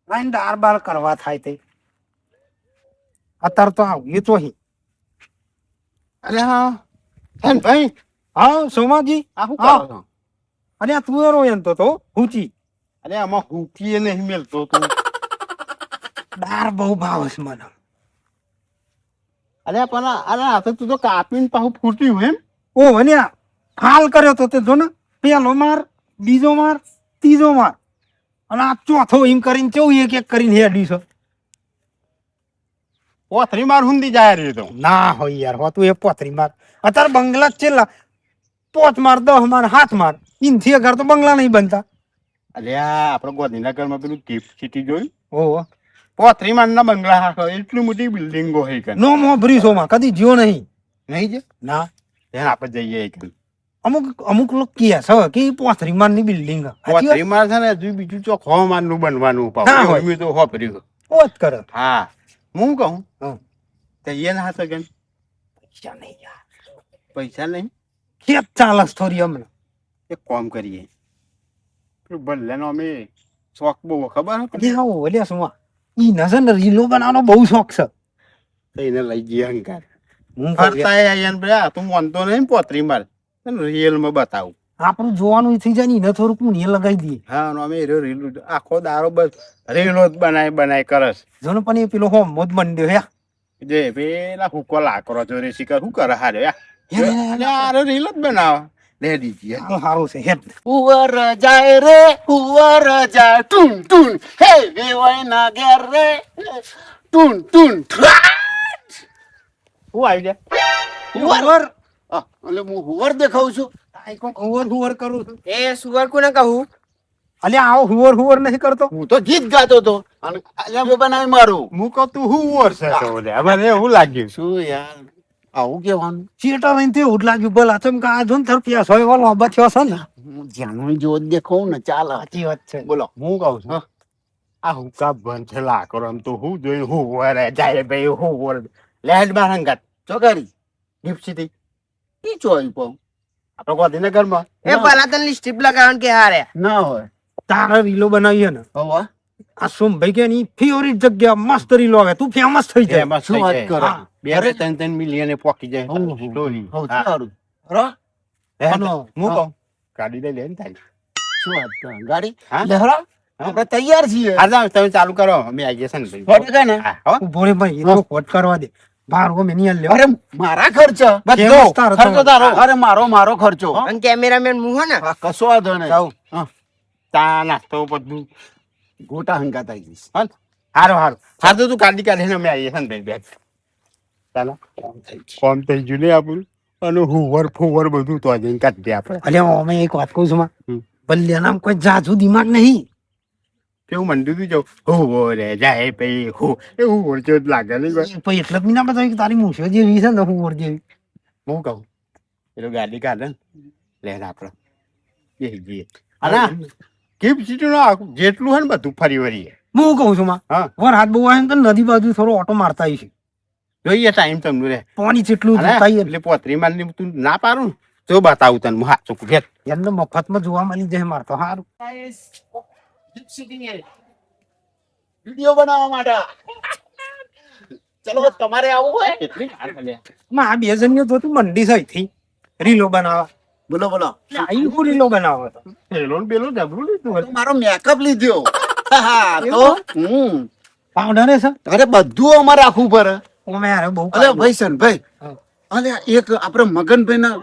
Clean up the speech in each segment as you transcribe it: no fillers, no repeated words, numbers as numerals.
Line દાર બાર કરવા થાય તે અત્યારે તો આવ્યું તો હી. અરે હા હેન ભાઈ હા સોમાજી આ શું હા. કરો છો? અને આ તુવેરો એમ તો ઊંચી અરે આમાં હુકીએ નહીં મેલતો તું. દાર બહુ ભાવે છે મને. અરે પણ અરે આ તો તું તો કાપીને પાછું ફૂટ્યું એમ. ઓ વન્યા હાલ કર્યો તો તે જો ને પેલો માર બીજો માર ત્રીજો માર અને આ ચોથો એમ કરીને કેવું એક એક કરીને હેડ્યું છે. પોથરી માર હુંદી જાય રહ્યો તો. ના હોય યાર હોતું એ પોતરી માર અત્યારે બંગલા જ છેલ્લા 5 માર 10 માર 7 માર ઇનથી અગર તો બંગલા નહીં બનતા. અરે આ આપણે ગોધીનગરમાં પેલું ગિફ્ટ સિટી જોયું. ઓહો પોથરી મારના બંગલા હાથો એટલી મોટી બિલ્ડિંગો હે કન. નો મો બ્રિજોમાં કદી જ્યો નહીં. નહીં છે ના ત્યાં આપણે જઈએ એક. અમુક લોકો કહે છે કે પોતરી મારની બિલ્ડિંગ પોથરી માર છે ને હજુ બીજું ચોક હો મારનું બનવાનું ના હોય. પાછું તો હોપર્યું. ઓત કરે હા હું કહું હા. તો એ ના હાથે કેમ પૈસા નહીં યાર પૈસા નહીં. ખેત ચાલસ થોડી હમણાં એક કામ કરીએ પેલું ભલ્લાનો અમે શોખ બહુ ખબર હે? અરે આવો ઓલ્યા શું ઈ નજર રીલો બનાવવાનો બહુ શોખ છે. તો એને લઈ જઈએ અંકાર હું ફરતા આયા ને તું માનતો નહીં ને પોતરી માર રિયલમાં બતાવું. આપણું જોવાનું થઈ જાય ને એને થોડુંક હું એ લગાવી દઈએ. હા અમે રીલ આખો દારો બસ રીલો જ બનાય કરસ. જો ને પણ એ પેલો હોમ મોજ મંડ્યો હે જે પેલા હુકો લાકરો ચોરી શીખર શું કરે હારે હે, હે, યાર રીલ જ બનાવ લે દીજીએ. સારું છે હેડ હુવર જાય રે હુવર જાય ટુન ટુન હે વેવાઈના ઘેર રે ટુન ટુન હું આવી જાય હુવર એટલે હું હુવર દેખાઉં છું. હુવર કરું છું. એ સુવર કોને કહું? અલ્યા આવો હુવર નહીં કરતો. હું તો ગીત ગાતો હતો અને આજે બનાવી મારું હું કહું તું હુવર છે તો લે હવે એવું લાગ્યું શું યાર આવું કેવાનું. ચેટા લઈને તે એવું જ લાગ્યું ભલા ચમ કે આ જો ને તાર પ્યાસ હોય ઓલો બચ્યો છે ને. હું ધ્યાન જો દેખાઉં ને ચાલ સાચી વાત છે. બોલો હું કહું છું આ હુકા બંધ છે લાકડો આમ તો હું જોઈને હુવર જાય ભાઈ હુવર લેડ બાર હંગાત ચોકરી ગિફ્ટ સીધી ઈ ચોઈ પો આપણે ગોધીનગરમાં એ પેલા તને સ્ટ્રીપ લગાવવાનું કે હારે ના હોય તારે રીલો બનાવીએ ને હવે આ સોમભાઈ કે ની ફેવરિટ જગ્યા મસ્ત રીલો આવે તું ફેમસ થઈ જાય. એમાં શું વાત કરો હા. 2-3 મિલિયન પોકી જાય સ્ટોરી હા. સારું હું કહું ગાડી લઈ લે ને થાય શું વાત કરો ગાડી હા લહેરા આપણે તૈયાર છીએ હા તમે ચાલુ કરો અમે આવીએ છે ને ખોટ છે ને? હા, હો. ઉભો રે ભાઈ એ તો ખોટ કરવા દે બાર ગમે નહીં લેવા. અરે મારા ખર્ચ બધો ખર્ચો તારો અરે મારો ખર્ચો અને કેમેરામેન હું હો ને હા, કશો વાંધો નહીં હા. ચા નાસ્તો બધું ગોટા હંગાત આવી જઈશ હા હારું તો તું ગાડી કાઢીને અમે આવીએ છે ને ભાઈ બેગ ચાલો કોમ થઈ ગયું ને આપણું અને હુવર બધું તો જઈને કાઢી દે આપણે અલ્યા અમે એક વાત કહું છું માં હમ. બલ્યા નામ કોઈ જાજુ દિમાગ નહીં. કેવું મંડ્યું તું જાઉં હુવર જાય ભાઈ એ હુવર જેવું જ લાગે નહીં બસ પછી એટલે જ ના બતાવ્યું કે તારી મૂછો જેવી છે ને હુવર જેવી. હું કહું પેલું ગાડી કાઢે ને લઈને આપણે બેસી જઈએ અને ગિફ્ટ સિટી નો જેટલું હોય ને બધું ફરી વળીએ હું કહું છું માં હા વરસાદ બહુ આવે ને તો નદી બાજુ થોડો ઓટો મારતા આવીશું. જોઈએ ટાઈમ તમને રે પાણી જેટલું અરે, જોતા આવીએ. એટલે પોતરી મારની તું ના પાડું ને તો બતાવું તને હું હાચું ઘેર એમને મફતમાં જોવા મળી જાય માર તો સારું. વિડિયો બનાવવા માટે ચલો તમારે આવું હોય કેટલી વાર ખાલી માં આ બે જણને તો તું મંડી થઈ થી રીલો બનાવવા. બોલો આઈ હું રીલો બનાવવા તો. પેલો ને પેલો જબરું લીધું હોય. મારો મેકઅપ લીધો હા તો પાવડર છે અરે બધું અમારે રાખવું પડે. ઓમે યાર બહુ અલે ભાઈ સનભાઈ હા. અલે એક આપણે મગનભાઈ ના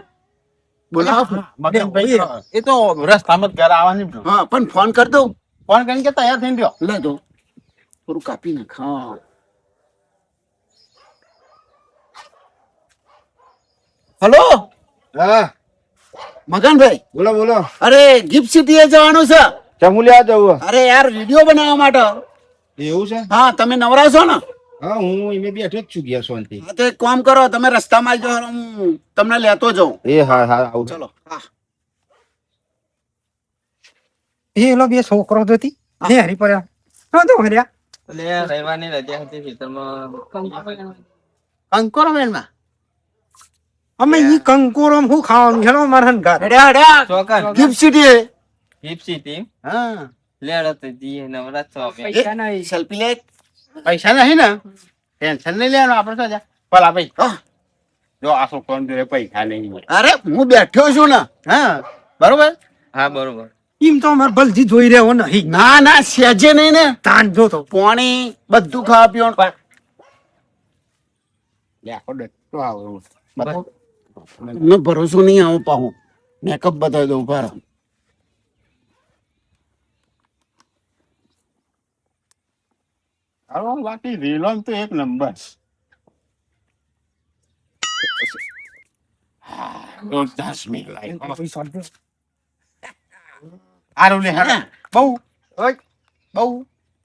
બોલાવો મગનભાઈ એ તો રસ્તામાં જ ઘર આવવાની જ. હા પણ ફોન કરી દઉં ફોન કરીને કે તૈયાર થઈને રહ્યો લે દો થોડું કાપી નાખ હા હલો હા મગનભાઈ બોલો અરે ગિફ્ટ સિટી એ જવાનું છે. ચમુલિયા જવું અરે યાર વિડીયો બનાવવા માટે એવું છે હા તમે નવરા છો ને હા હું એમે બેઠો જ છું ગયા શાંતિ હા, તો એક કામ કરો તમે રસ્તામાં જ હું તમને લેતો જાઉં એ હા આવું ચલો હા એલો બે છોકરો જોતી ને હરી પડ્યા હા તો હર્યા એટલે રવિવારની રજા હતી ખેતરમાં અંકોર મેનમાં અમે ઈ કંકોરમ હું ખાવાનું હેલો માર હંગાર. હેડ્યા ચોકન ગિફ્ટ સિટી જીપ્સી ટીમ હા લેડો તો જઈએ નવરાત છો અમે. પૈસા નહીં. સેલ્ફી લે. પૈસા નહીં ને ટેન્શન નહીં લેવાનું આપણે તો જા ભલા ભાઈ હા. જો આ છોકરો જોડે પૈસા નહીં અરે હું બેઠો છું ને. હા બરોબર હા બરોબર. એમ તો અમારે ભલજી જોઈ રહ્યો નહીં. ના ના સેજે નહીં ને. તાન જોતો. પાણી બધું ખાવા પીવાનું. લે આખો ડટ્ટો આવે એવું. બરાબર મને ભરોસો નહીં આવો પાહું. મેકઅપ બતાવી દઉં ઉભા રહો. હાલો બાકી રીલોન તો એક નંબર રોજદાસ મી લાઈક આરો લે હેડ બહુ ઓય બહુ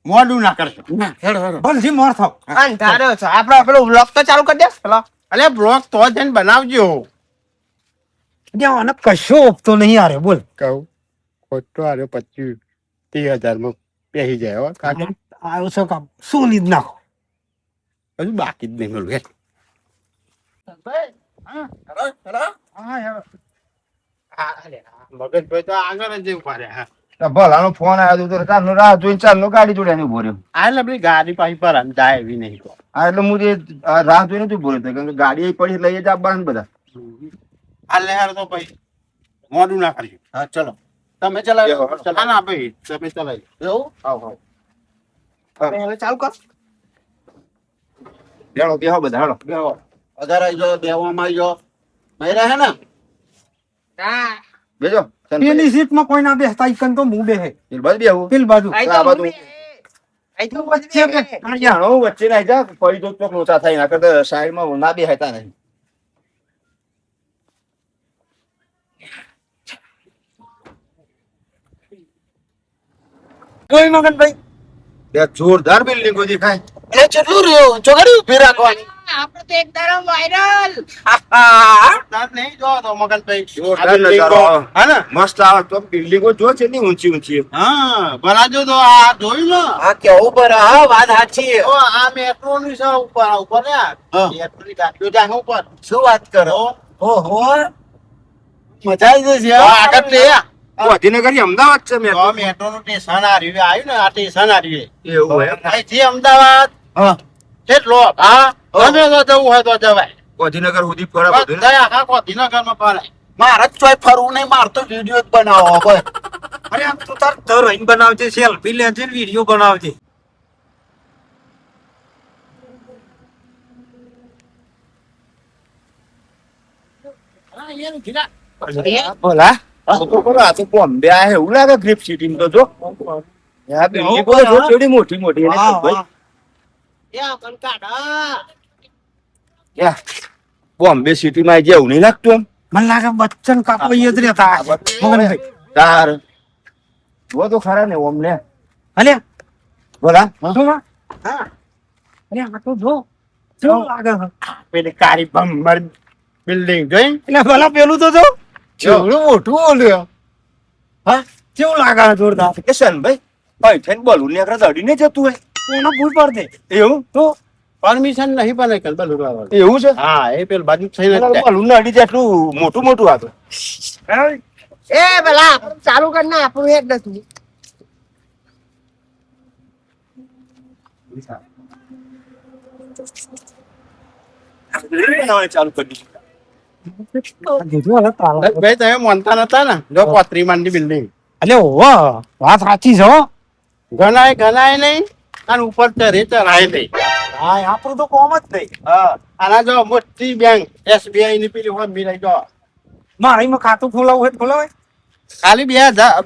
મોડું ના કરશો ના હેડો હેડો. ભલજી મોર થાવ. અંધારો છો આપણો પેલો વ્લોગ તો ચાલુ કરી દે પેલો. અલે બ્લોગ તો જઈને બનાવજો અને કશો ઓપતો નહીં આરે બોલ. કહું ખોટો આરે 25-30,000 માં પેહી જાય હો કાકા આવ્યો છે કામ શું લીધ નાખો. હજુ બાકી જ નહીં મળ્યું મગજભાઈ તો આગળ જ ઉભા રહ્યા ભલાનો ફોન આવ્યો તો ચાલનો રાહ જોઈને ચાલનો ગાડી જોડે ઉભો રહ્યો. આ એટલે આપણી ગાડી પાછી પર આમ જાય એવી નહીં તો હા એટલે હું જે રાહ જોઈને જ ઉભો રહ્યો કારણ કે ગાડી અહીં પડી લઈ જ આવવાનું બધા. આ લેહાર તો ભાઈ મોડું ના કરજો હા ચલો તમે ચલાવો. ના ના ભાઈ તમે ચલાવી એવું આવ આવ હવે ચાલુ કર. બેહો બેહો બધા હેડો. બેહો. અધાર આવી જાઓ, બેહવામાં આવી જાઓ. મહિરા હે ને? હા. બેજો પેલી સીટમાં કોઈ ના બેસતા ઈકન તો હું બેહે. પેલી બાજુ બેહું. પેલી બાજુ. આ બાજુ વચ્ચે કે જાણો વચ્ચે ના જા પડી તો ચોક લોચા થાય ના કરતા સાઈડમાં ના બેહાતા નહીં. કોઈ મગનભાઈ બે જોરદાર બિલ્ડિંગો દેખાય. એ કેટલું રહ્યું ચોગાડી ઉભી રાખવાની. આપણે તો એક દાડો વાયરલ. નહીં જો તો મગજભાઈ જોરદાર નજારો આવે. હા ને મસ્ત આવે તો બિલ્ડિંગો જો છે ની ઊંચી ઊંચી. હા ભલા જો તો આ જોયું ને આ કેવું પર હા વાત સાચી. તો આ મેટ્રો ની છે ઉપર ઉપર ને મેટ્રો ની ગાડીઓ જાય ઉપર શું વાત કરો. ઓહો મજા આવી જશે તો હા. આગળ લે ગાંધીનગર થી અમદાવાદ છે મેં. તો મેટ્રો નું સ્ટેશન આવ્યું ને આ સ્ટેશન આવ્યું એવું એમ. અહીંથી અમદાવાદ હા. કેટલો હા તમે તો જવું હોય તો જવાય ગાંધીનગર સુધી ફરે બધું ને. બધા આખા ગાંધીનગર માં ફરાય મારે જ ચોય ફરવું નહીં મારે તો વિડીયો જ બનાવો ભાઈ. અરે આમ તું તાર તર રહીને બનાવજે સેલ્ફી લેજે ને વિડીયો બનાવજે. ભલા આ તો બોલો આ તો બોમ્બે આ એવું લાગે ગ્રીપ સિટી તો જો આ બિલ્ડિંગો જો કેવડી મોટી મોટી એને વાહ, ભાઈ વાહ. યા બોમ્બે સિટી માં જેવું નહીં લાગતું એમ. મને લાગે બચ્ચન કાકો ઈ જ રહેતા હશે. મગનભાઈ તાર જો તો ખરા ને ઓમ ને અલ્યા ભલા શું માં? અરે આ તો જો કેવું લાગે છે. પેલી કાળી ભમર બિલ્ડિંગ જોઈ એટલે ભલા પેલું તો જો કેવડું મોટું બોલ્યો. હા કેવું લાગે છે જોરદાર. કે સન ભાઈ ભાઈ થઈને બોલું ને આગળ દડી ને જતું હોય કોનો ભૂલ પડ દે એવું તો પરમિશન નહીં પણ કલ બલું લાવવાનું. એવું છે. હા એ પેલું બાજુ થઈને જ જાય. બોલું ને અડી જાય એટલું મોટું મોટું આ તો. એ પેલા ચાલુ કર ના આપણું હેડ નથી. ચાલુ કરી દીધું. કીધું હવે તાળા. ભાઈ તમે માનતા નતા ને જો પોત્રી માનની બિલ્ડિંગ અલે ઓવા વાત સાચી છે હો. ગણાય નહીં અને ઉપર ચરે ચરાય નહીં હા આપણું તો કોમ જ નહીં. હા આના જો મોટી બેંક SBI ની પેલી હોય મિલાઈ જો મારીમાં ખાતું ખોલાવું હોય તો ખોલાવાય. ખાલી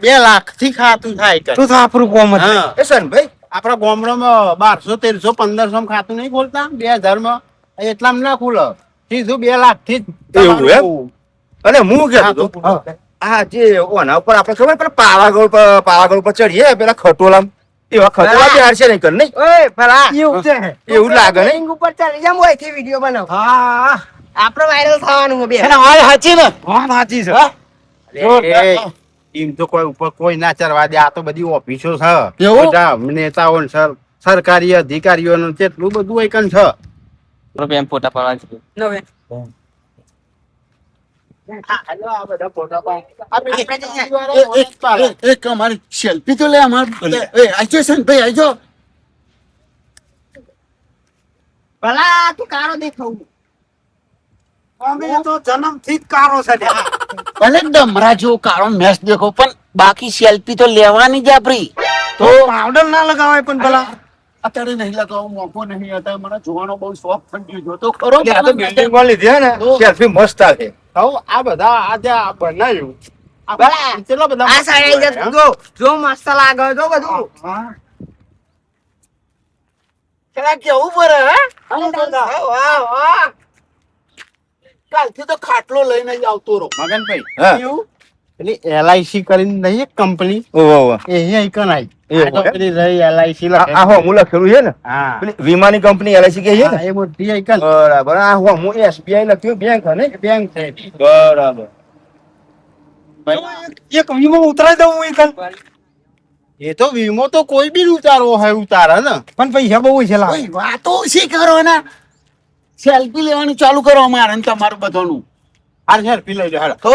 2 લાખ થી ખાતું થાય કે તો આપણું કોમ જ નહીં. હા એ સન ભાઈ આપડા ગામડામાં 1200 1300 1500 ખાતું નહીં ખોલતા 2000 માં એટલામાં ના ખુલે સીધું 2 લાખ થી જ એવું એમ? અને હું કહેતો ખાતું હતો, ખુલે. આ જે ઓના ઉપર આપણે ખબર પેલા પાવાગઢ ઉપર ચડીએ પેલા ખટોલામ એવા ખટોલા બી હારશે નહીં કર નહીં ઓય પેલા એવું છે. એવું લાગે નહીં. લિંક ઉપર ચાલી જામ હોય થી વિડિયો બનાવ. હા આપણે વાયરલ થવાનું છે બે. એને વાત સાચી ને વાત સાચી છે. એ, એમ તો કોઈ ઉપર કોઈ ના ચરવા દે આ તો બધી ઓફિસો છે એવું? બધા નેતાઓ ને સરકારી અધિકારીઓ નું કેટલું બધું એકન છે રૂપિયા ફોટા પાડવા છે. આ બધા ફોટા પાડ. આ પેલી આપણે જઈએ. વાળા ફોટા જ પાડે. એક અમારી સેલ્ફી તો લે અમાર આજો છે ને ભાઈ આજો ભલા તું કારો દેખાવું અમે તો જન્મથી જ કારો છે લ્યા. ભલે ડમરા જેવો કાળો મેસ દેખો પણ બાકી સેલ્ફી તો લેવાની જ આપડી તો પાવડર ના લગાવાય પણ પેલા અત્યારે નહીં લગાવો મોકો નહીં અત્યારે મને જોવાનો બહુ શોખ થઈ ગયો જો તો ખરો આ તો બિલ્ડિંગ માં લીધી હે ને સેલ્ફી મસ્ત આવે હવે આ બધા આ જે આ બનાવ્યું આ ભલા કેટલા બધા આ સાઈડ આવી જતું જો મસ્ત લાગે જો બધું પેલા કેવું પડે હે વાહ વાહ કાલથી તો ખાટલો લઈને જ આવતો રહો મગનભાઈ હા પેલી LIC કરીને નહીં એક કંપની ઓહો ઓહો એ અહીં કન આવી એવું આ તો હે? પેલી રહી LIC આ હો હું લખેલું છે ને હા પેલી વીમાની કંપની LIC કે છે ને એ મોટી આઈકન બરાબર આ હો હું SBI લખ્યું બેંક હે ને બેંક છે બરાબર એક વીમો ઉતરાઈ દઉં હું એકલ. એ તો વીમો તો કોઈ બી ઉતારવો હોય ઉતારે ને પણ પૈસા બહુ છે લાગે. ઓય વાતો શી કરો ને સેલ્ફી લેવાની ચાલુ કરો મારે ને તમારું બધાનું હાર સેલ્ફી લઈ લો હાલો તો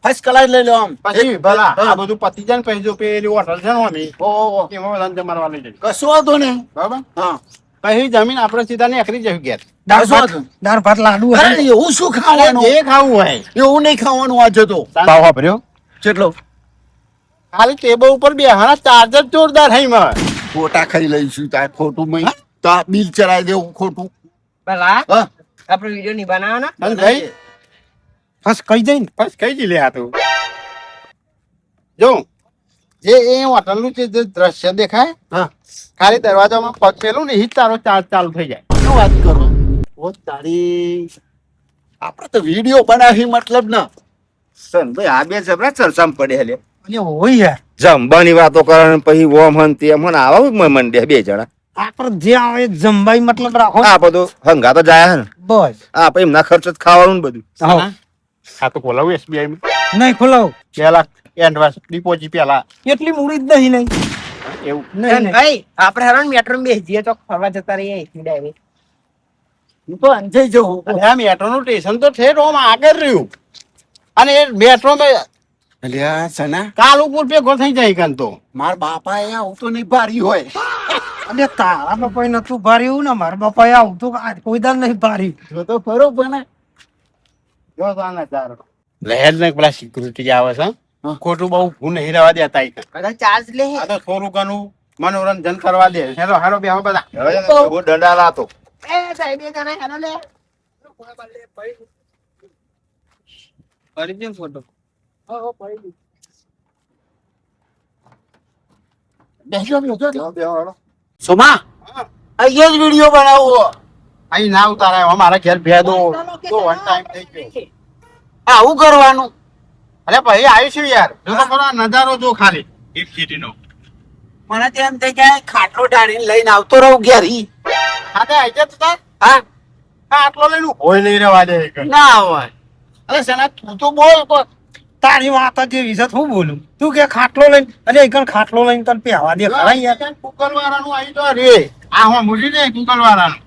ફર્સ્ટ ક્લાસ લઈ લો આમ પછી ભલા હા. આ બધું પતી જાય ને પછી જો પેલી હોટલ છે ને ઓની, ઓહો એમાં બધાને જમાડવા લઈ જજો કશું વાંધો નહીં બરાબર હા પછી જમીન આપણે સીધા નીકળી જશું ઘેર દાળ કશું ભાત વાંધો દાળ ભાત લાડુ અરે હે. એવું શું ખાવાનું જે ખાવું હોય એવું નહીં ખાવાનું આજે તો ભાવ વાપર્યો કેટલો ખાલી ટેબલ ઉપર બેહાના ચાર્જર જોરદાર હઈ માં ફોટા ખાઈ લઈશું તાર ખોટું મય તા બિલ ચડાવી દેવું ખોટું ભલા હા આપણે વિડિયો નહીં બનાવવાનો અને ભાઈ બસ કહી દઈ ને. બસ કઈ જી લે આ તું જો જે એ હોટલ નું જે દ્રશ્ય દેખાય હા ખાલી દરવાજામાં પગ પેલું ને ઈ જ તારો ચાર્જ ચાલુ થઈ જાય શું વાત કરો ઓ તારી આપણે તો વિડીયો બનાવી મતલબ ના સન ભાઈ આ બે જબરા ચર્ચામાં પડે લે અરે હોય યાર જમવાની વાતો કરે ને પછી ઓમ હન તેમ હન આવા મંડે બે જણા આપણે જે આવે એ જમવાય મતલબ રાખો. આ બધું હંગા તો જાય હે ને બસ આ પછી એમના ખર્ચ જ ખાવાનું ને બધું આવો. આ તો ખોલાવું SBI માં નહીં ખોલાવ પેલા એડવાન્સ ડિપોઝિટ પેલા એટલી મૂડી જ નહીં નહીં એવું નહીં નહીં. ભાઈ આપણે હેરાન મેટ્રો માં બેસીએ તો ફરવા જતા રહીએ અહીંથી ડાયરેક્ટ હું તો અંજાઈ જવું અને આ મેટ્રો નું સ્ટેશન તો ઠેર ઓમ આગળ રહ્યું અને એ મેટ્રો માં અલ્યા સના કાલ ઉપર ભેગો થઈ જાય કન તો માર બાપા એ આવું તો નહીં ભારી હોય અને તારા બાપાએ નતું ભાર્યું ને મારા બાપાએ આવતું કોઈ દાન નહીં ભાર્યું. જો તો બરોબર ને જો તો આના ચાર લહેર ને પેલા સિક્યુરિટી આવે છે હા. ખોટું બહુ ભૂ નહીં રહેવા દેતા ઈ કન. કદાચ ચાર્જ લે આ તો થોડું ઘણું મનોરંજન કરવા દે હેલો હારો બેહો બધા હવે દંડા લાતો એ સાહેબ એ જણા હેલો લે ઓરિજિનલ ફોટો. બેસો બેસો સોમા અહીંયા જ વિડીયો બનાવવો અહીં ના ઉતારાય અમારા ઘેર ભેદો તો વન ટાઈમ થઈ ગયો આવું કરવાનું અરે ભાઈ આવીશું યાર જો તો ખરો આ નજારો જો ખાલી એક સિટી નો મને તો એમ થાય કે ખાટલો ઢાળીને લઈને આવતો રહું ઘેર ઈ. ખાતે આવી જાય તો તાર હા આટલો લઈને હોય નહીં રહેવા દે ઈ કન. ના હોય અરે સના તું તો બોલ કોઈ તારી વાત જ એવી છે હું બોલું તું કે ખાટલો લઈને અરે એકણ ખાટલો લઈને તને પહેવા દે ખરા યાર. કુકર વાળાનું આવી તો રે આ હું મૂલી દે કુકર વાળાનું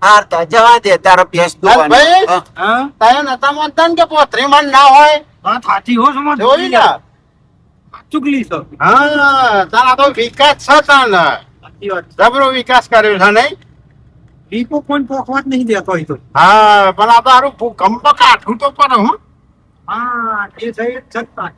હાર તા જવા દે તારો ભેંસ દોવાની. ભાઈ. હા. હા તારે નતા માનતા ને કે પોતરી મન ના હોય હા થાતી હો સમજ જોઈ ને ચુગલી છે. હા તારા તો વિકાસ છે તાને સાચી વાત. જબરો વિકાસ કર્યો છે નહીં દીપો કોઈ પોખવા જ નહીં દેતો હોય તો. હા પણ આ તો હારું ભૂકંપ તો કાઠું તો પડે હું હા એ સહી જ છતાં